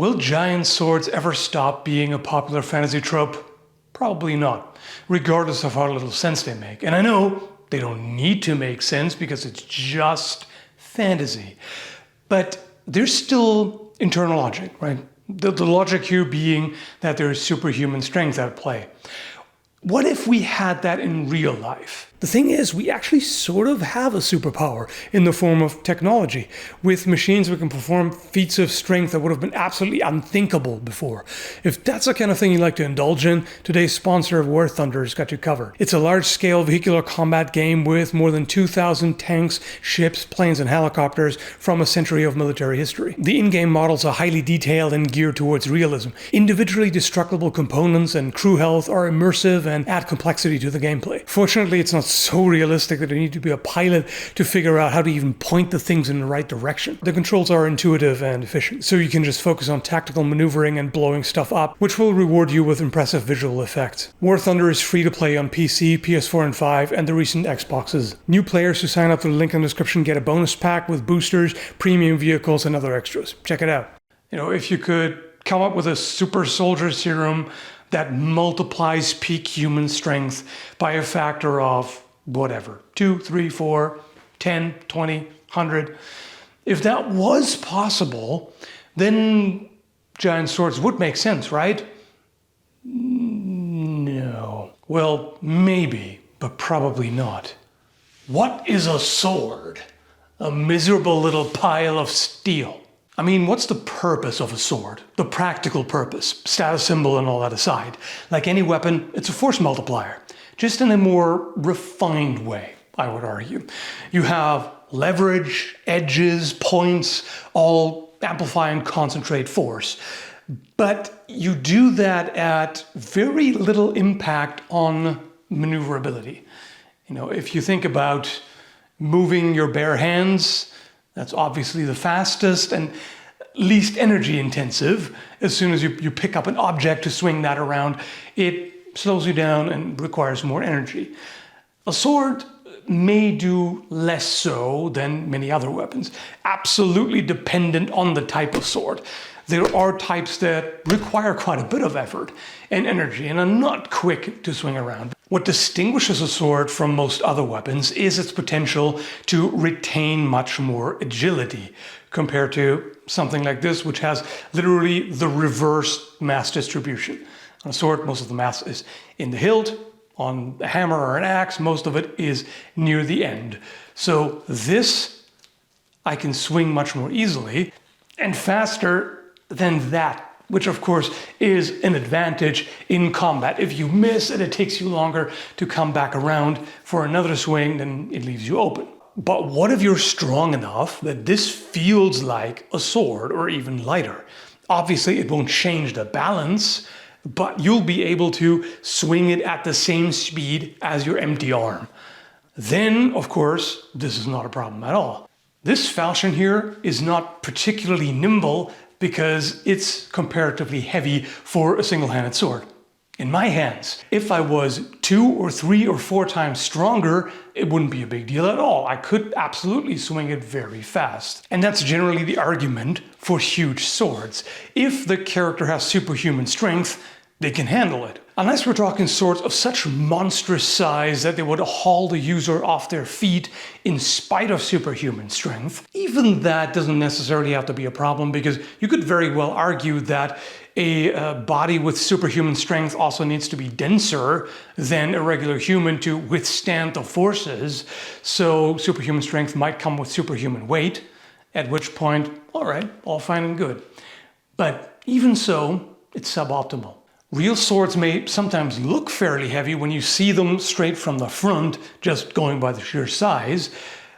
Will giant swords ever stop being a popular fantasy trope? Probably not, regardless of how little sense they make. And I know they don't need to make sense because it's just fantasy. But there's still internal logic, right? The logic here being that there's superhuman strength at play. What if we had that in real life? The thing is, we actually sort of have a superpower in the form of technology. With machines, we can perform feats of strength that would have been absolutely unthinkable before. If that's the kind of thing you like to indulge in, today's sponsor of War Thunder's got you covered. It's a large-scale vehicular combat game with more than 2,000 tanks, ships, planes, and helicopters from a century of military history. The in-game models are highly detailed and geared towards realism. Individually destructible components and crew health are immersive and add complexity to the gameplay. Fortunately, it's not so realistic that you need to be a pilot to figure out how to even point the things in the right direction. The controls are intuitive and efficient, so you can just focus on tactical maneuvering and blowing stuff up, which will reward you with impressive visual effects. War Thunder is free to play on PC, PS4 and 5, and the recent Xboxes. New players who sign up through the link in the description get a bonus pack with boosters, premium vehicles, and other extras. Check it out. If you could come up with a super soldier serum that multiplies peak human strength by a factor of whatever, 2, 3, 4, 10, 20, 100. If that was possible, then giant swords would make sense, right? No. Well, maybe, but probably not. What is a sword? A miserable little pile of steel. I mean, what's the purpose of a sword? The practical purpose, status symbol and all that aside. Like any weapon, it's a force multiplier, just in a more refined way, I would argue. You have leverage, edges, points, all amplify and concentrate force. But you do that at very little impact on maneuverability. If you think about moving your bare hands, that's obviously the fastest and least energy intensive. As soon as you pick up an object to swing that around, it slows you down and requires more energy. A sword may do less so than many other weapons, absolutely dependent on the type of sword. There are types that require quite a bit of effort and energy and are not quick to swing around. What distinguishes a sword from most other weapons is its potential to retain much more agility compared to something like this, which has literally the reverse mass distribution. On a sword, most of the mass is in the hilt. On a hammer or an axe, most of it is near the end. So this, I can swing much more easily and faster than that, which of course is an advantage in combat. If you miss and it takes you longer to come back around for another swing, then it leaves you open. But what if you're strong enough that this feels like a sword or even lighter? Obviously, it won't change the balance, but you'll be able to swing it at the same speed as your empty arm. Then, of course, this is not a problem at all. This falchion here is not particularly nimble because it's comparatively heavy for a single-handed sword. In my hands, if I was 2 or 3 or 4 times stronger, it wouldn't be a big deal at all. I could absolutely swing it very fast. And that's generally the argument for huge swords. If the character has superhuman strength, they can handle it. Unless we're talking swords of such monstrous size that they would haul the user off their feet in spite of superhuman strength, even that doesn't necessarily have to be a problem, because you could very well argue that a body with superhuman strength also needs to be denser than a regular human to withstand the forces. So superhuman strength might come with superhuman weight, at which point, all right, all fine and good. But even so, it's suboptimal. Real swords may sometimes look fairly heavy when you see them straight from the front, just going by the sheer size,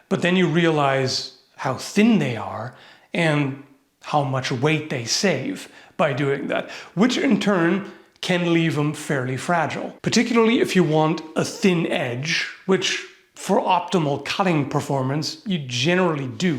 but then you realize how thin they are and how much weight they save by doing that, which in turn can leave them fairly fragile. Particularly if you want a thin edge, which for optimal cutting performance you generally do.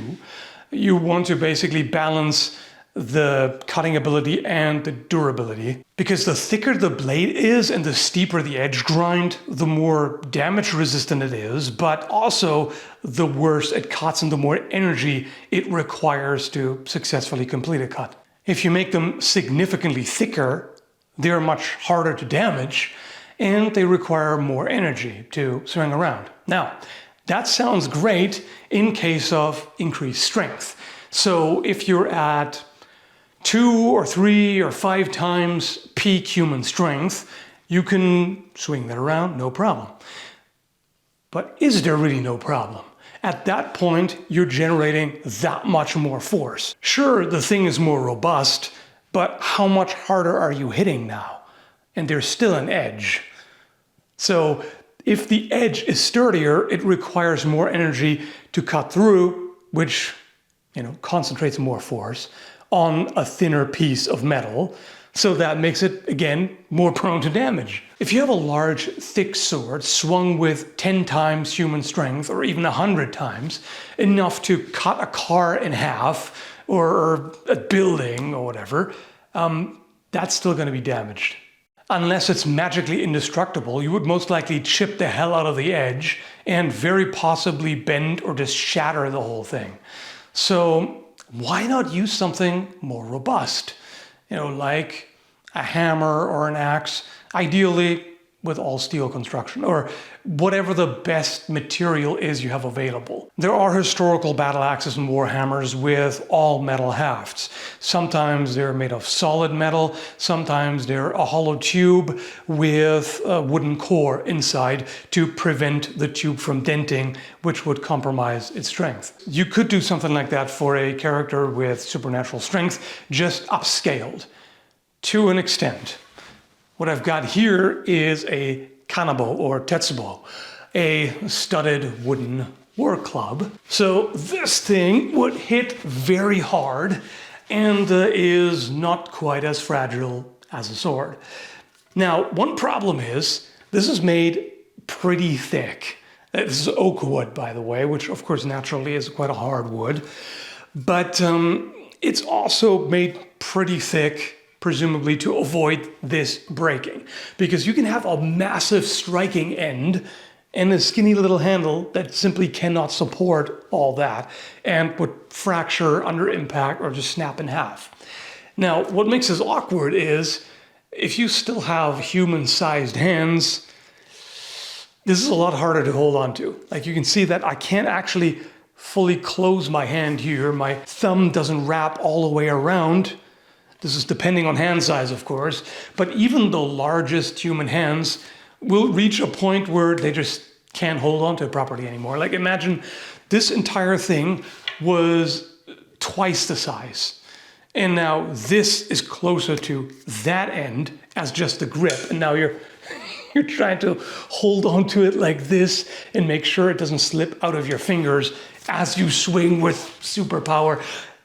You want to basically balance the cutting ability and the durability, because the thicker the blade is and the steeper the edge grind, the more damage resistant it is, but also the worse it cuts and the more energy it requires to successfully complete a cut. If you make them significantly thicker, they're much harder to damage, and they require more energy to swing around. Now, that sounds great in case of increased strength. So if you're at 2 or 3 or 5 times peak human strength, you can swing that around, no problem. But is there really no problem? At that point, you're generating that much more force. Sure, the thing is more robust, but how much harder are you hitting now? And there's still an edge. So if the edge is sturdier, it requires more energy to cut through, which, concentrates more force on a thinner piece of metal. So that makes it, again, more prone to damage. If you have a large, thick sword swung with 10 times human strength, or even 100 times, enough to cut a car in half, or a building, or whatever, that's still going to be damaged. Unless it's magically indestructible, you would most likely chip the hell out of the edge and very possibly bend or just shatter the whole thing. So why not use something more robust? Like a hammer or an axe, ideally with all steel construction, or whatever the best material is you have available. There are historical battle axes and war hammers with all metal hafts. Sometimes they're made of solid metal, sometimes they're a hollow tube with a wooden core inside to prevent the tube from denting, which would compromise its strength. You could do something like that for a character with supernatural strength, just upscaled to an extent. What I've got here is a kanabo or tetsubo, a studded wooden war club. So this thing would hit very hard and is not quite as fragile as a sword. Now, one problem is this is made pretty thick. This is oak wood, by the way, which of course naturally is quite a hard wood. But it's also made pretty thick, presumably to avoid this breaking. Because you can have a massive striking end and a skinny little handle that simply cannot support all that and would fracture under impact or just snap in half. Now, what makes this awkward is if you still have human-sized hands, this is a lot harder to hold on to. Like you can see that I can't actually fully close my hand here. My thumb doesn't wrap all the way around. This is depending on hand size, of course, but even the largest human hands will reach a point where they just can't hold on to it properly anymore. Like imagine this entire thing was twice the size. And now this is closer to that end as just the grip. And now you're trying to hold on to it like this and make sure it doesn't slip out of your fingers as you swing with superpower.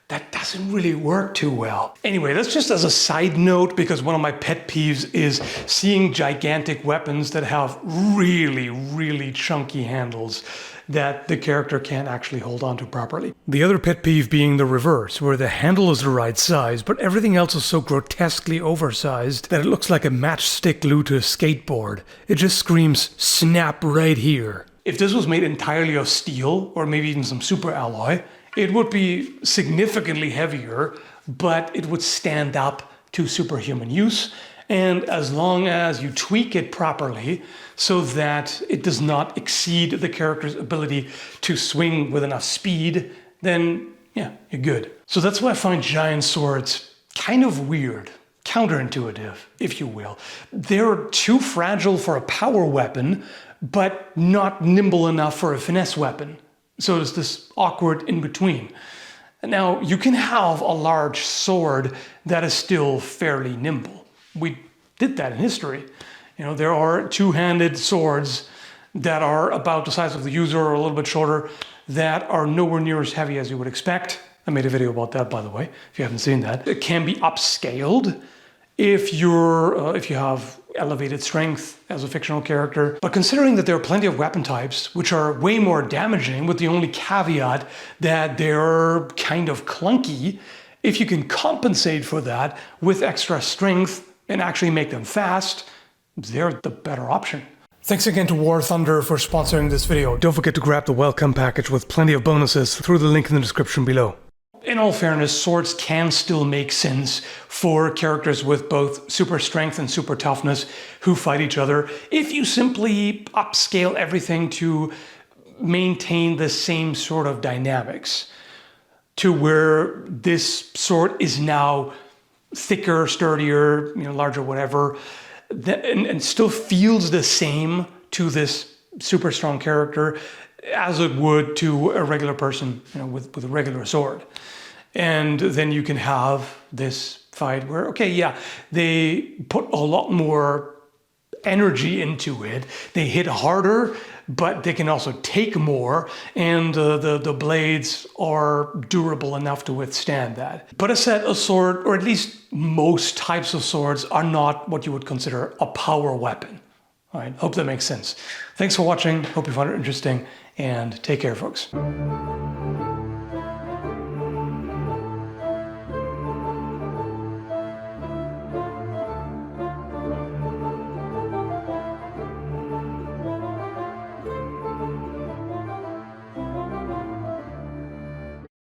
That doesn't really work too well. Anyway, that's just as a side note, because one of my pet peeves is seeing gigantic weapons that have really, really chunky handles that the character can't actually hold on to properly. The other pet peeve being the reverse, where the handle is the right size, but everything else is so grotesquely oversized that it looks like a matchstick glued to a skateboard. It just screams, snap right here. If this was made entirely of steel, or maybe even some super alloy, it would be significantly heavier, but it would stand up to superhuman use. And as long as you tweak it properly so that it does not exceed the character's ability to swing with enough speed, then yeah, you're good. So that's why I find giant swords kind of weird, counterintuitive, if you will. They're too fragile for a power weapon, but not nimble enough for a finesse weapon. So there's this awkward in-between. Now, you can have a large sword that is still fairly nimble. We did that in history. There are two-handed swords that are about the size of the user or a little bit shorter that are nowhere near as heavy as you would expect. I made a video about that, by the way, if you haven't seen that. It can be upscaled if you have elevated strength as a fictional character. But considering that there are plenty of weapon types which are way more damaging, with the only caveat that they're kind of clunky, if you can compensate for that with extra strength and actually make them fast, they're the better option. Thanks again to War Thunder for sponsoring this video. Don't forget to grab the welcome package with plenty of bonuses through the link in the description below. In all fairness, swords can still make sense for characters with both super strength and super toughness who fight each other if you simply upscale everything to maintain the same sort of dynamics, to where this sword is now thicker, sturdier, larger, whatever, and still feels the same to this super strong character as it would to a regular person, with a regular sword. And then you can have this fight where, okay, yeah, they put a lot more energy into it. They hit harder, but they can also take more, and the blades are durable enough to withstand that. But as said, a sword, or at least most types of swords, are not what you would consider a power weapon. All right, hope that makes sense. Thanks for watching. Hope you found it interesting, and take care, folks.